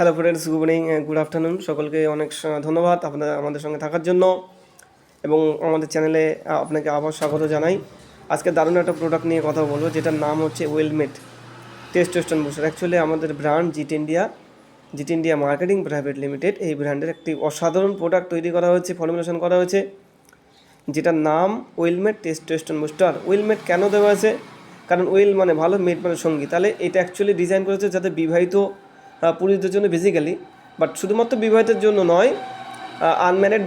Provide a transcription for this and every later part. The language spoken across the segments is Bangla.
Hello friends, good evening, good afternoon. সকলকে অনেক ধন্যবাদ আপনাদের আমাদের সঙ্গে থাকার জন্য এবং আমাদের চ্যানেলে আপনাকে আবার স্বাগত জানাই। আজকে দারুণ একটা প্রোডাক্ট নিয়ে কথা বলবো, যেটার নাম হচ্ছে ওয়েলমেট টেস্টোস্টেরন বুস্টার। অ্যাকচুয়ালি আমাদের ব্র্যান্ড জিট ইন্ডিয়া মার্কেটিং প্রাইভেট লিমিটেড, এই ব্র্যান্ডের একটি অসাধারণ প্রোডাক্ট তৈরি করা হয়েছে, ফর্মুলেশন করা হয়েছে, যেটার নাম ওয়েলমেট টেস্টোস্টেরন বুস্টার। ওয়েলমেট কেন দেওয়া আছে? কারণ ওয়েল মানে ভালো, মেট মানে সঙ্গী। তাহলে এটা অ্যাকচুয়ালি ডিজাইন করেছে যাতে বিবাহিত পুরুষদের জন্য বেসিক্যালি, বাট শুধুমাত্র বিবাহিতের জন্য নয়, আনম্যারিড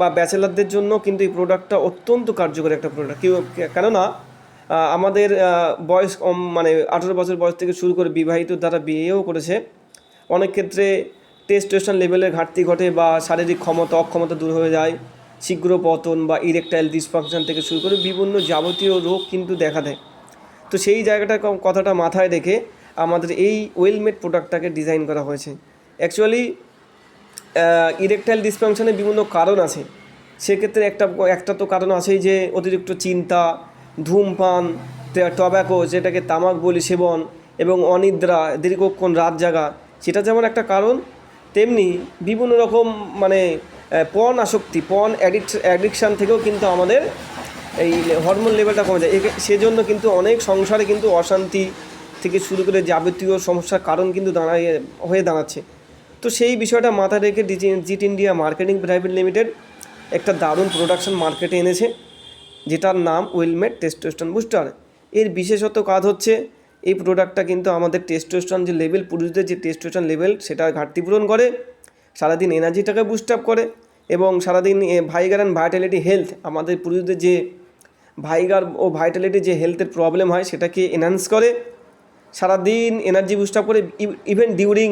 বা ব্যাচেলারদের জন্য কিন্তু এই প্রোডাক্টটা অত্যন্ত কার্যকরী একটা প্রোডাক্ট। কেননা আমাদের বয়স কম, মানে 18 বছর বয়স থেকে শুরু করে বিবাহিত তারা বিয়েও করেছে। অনেক ক্ষেত্রে টেস্টোস্টেরন লেভেলের ঘাটতি ঘটে বা শারীরিক অক্ষমতা দূর হয়ে যায়, শীঘ্র পতন বা ইরেকটাইল ডিসফাংশন থেকে শুরু করে বিভিন্ন যাবতীয় রোগ কিন্তু দেখা দেয়। তো সেই জায়গাটা কথাটা মাথায় রেখে আমাদের এই ওয়েলমেট প্রোডাক্টটাকে ডিজাইন করা হয়েছে। অ্যাকচুয়ালি ইরেকটাইল ডিসফাংশনের বিভিন্ন কারণ আছে। সেক্ষেত্রে একটা তো কারণ আছেই যে অতিরিক্ত চিন্তা, ধূমপান, টব্যাকো যেটাকে তামাক বলি সেবন, এবং অনিদ্রা, দীর্ঘক্ষণ রাত জাগা, সেটা যেমন একটা কারণ, তেমনি বিভিন্ন রকম মানে পর্ন আসক্তি, অ্যাডিকশান থেকেও কিন্তু আমাদের এই হরমোন লেভেলটা কমে যায়। সেজন্য কিন্তু অনেক সংসারে কিন্তু অশান্তি থেকে শুরু করে যাবতীয় সমস্যার কারণ কিন্তু হয়ে দাঁড়াচ্ছে। তো সেই বিষয়টা মাথায় রেখে জিট ইন্ডিয়া মার্কেটিং প্রাইভেট লিমিটেড একটা দারুণ প্রোডাকশন মার্কেটে এনেছে, যেটার নাম ওয়েলমেট টেস্টোস্টেরন বুস্টার। এর বিশেষত কাজ হচ্ছে এই প্রোডাক্টটা কিন্তু আমাদের টেস্টোস্টেরন যে লেভেল, পুরুষদের যে টেস্টোস্টেরন লেভেল সেটার ঘাটতি পূরণ করে, সারাদিন এনার্জিটাকে বুস্ট আপ করে, এবং সারাদিন ভাইগার অ্যান্ড ভাইটালিটি হেলথ, আমাদের পুরুষদের যে ভাইগার ও ভাইটালিটি যে হেলথের প্রবলেম হয় সেটাকে এনহ্যান্স করে, সারাদিন এনার্জি বুস্ট আপ করে। ইভেন ডিউরিং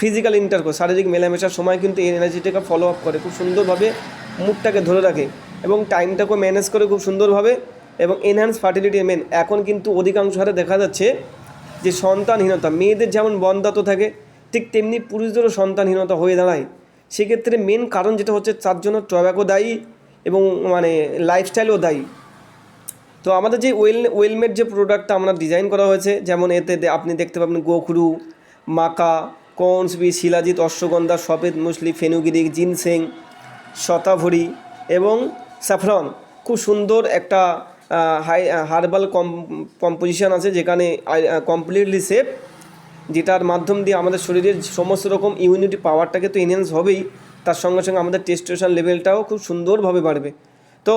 ফিজিক্যাল ইন্টারকোর্স, শারীরিক মেলামেশার সময় কিন্তু এই এনার্জিটাকে ফলো আপ করে, খুব সুন্দরভাবে মুডটাকে ধরে রাখে এবং টাইমটাকে ম্যানেজ করে খুব সুন্দরভাবে, এবং এনহ্যান্স ফার্টিলিটি। এখন কিন্তু অধিকাংশ হারে দেখা যাচ্ছে যে সন্তানহীনতা, মেয়েদের যেমন বন্ধাত্ব থাকে ঠিক তেমনি পুরুষদেরও সন্তানহীনতা হয়ে দাঁড়ায়। সেক্ষেত্রে মেন কারণ যেটা হচ্ছে, তার জন্য টব্যাকো দায়ী এবং মানে লাইফস্টাইলও দায়ী। তো আমাদের যে ওয়েলমেট যে প্রোডাক্টটা আমরা ডিজাইন করা হয়েছে, যেমন এতে আপনি দেখতে পাবেন গোখরু, মাকা, কনসবি, শিলাজিৎ, অশ্বগন্ধা, সফেদ মুসলি, ফেনুগিরিক, জিনসেং, শতাভরি এবং স্যাফরন। খুব সুন্দর একটা হার্বাল কম্পোজিশন আছে, যেখানে কমপ্লিটলি সেফ, যেটার মাধ্যম দিয়ে আমাদের শরীরের সমস্ত রকম ইমিউনিটি পাওয়ারটাকে তো এনহ্যান্স হবেই, তার সঙ্গে সঙ্গে আমাদের টেস্টোস্টেরন লেভেলটাও খুব সুন্দরভাবে বাড়বে। তো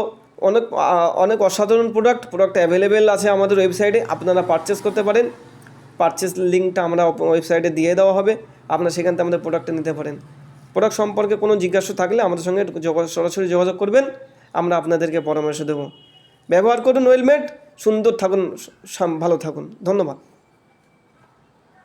অনেক অসাধারণ প্রোডাক্ট অ্যাভেলেবেল আছে আমাদের ওয়েবসাইটে, আপনারা পারচেস করতে পারেন। পারচেস লিঙ্কটা আমরা ওয়েবসাইটে দিয়ে দেওয়া হবে, আপনারা সেখান থেকে আমাদের প্রোডাক্টটা নিতে পারেন। প্রোডাক্ট সম্পর্কে কোনো জিজ্ঞাসা থাকলে আমাদের সঙ্গে সরাসরি যোগাযোগ করবেন, আমরা আপনাদেরকে পরামর্শ দেবো। ব্যবহার করুন ওয়েলমেট, সুন্দর থাকুন, ভালো থাকুন। ধন্যবাদ।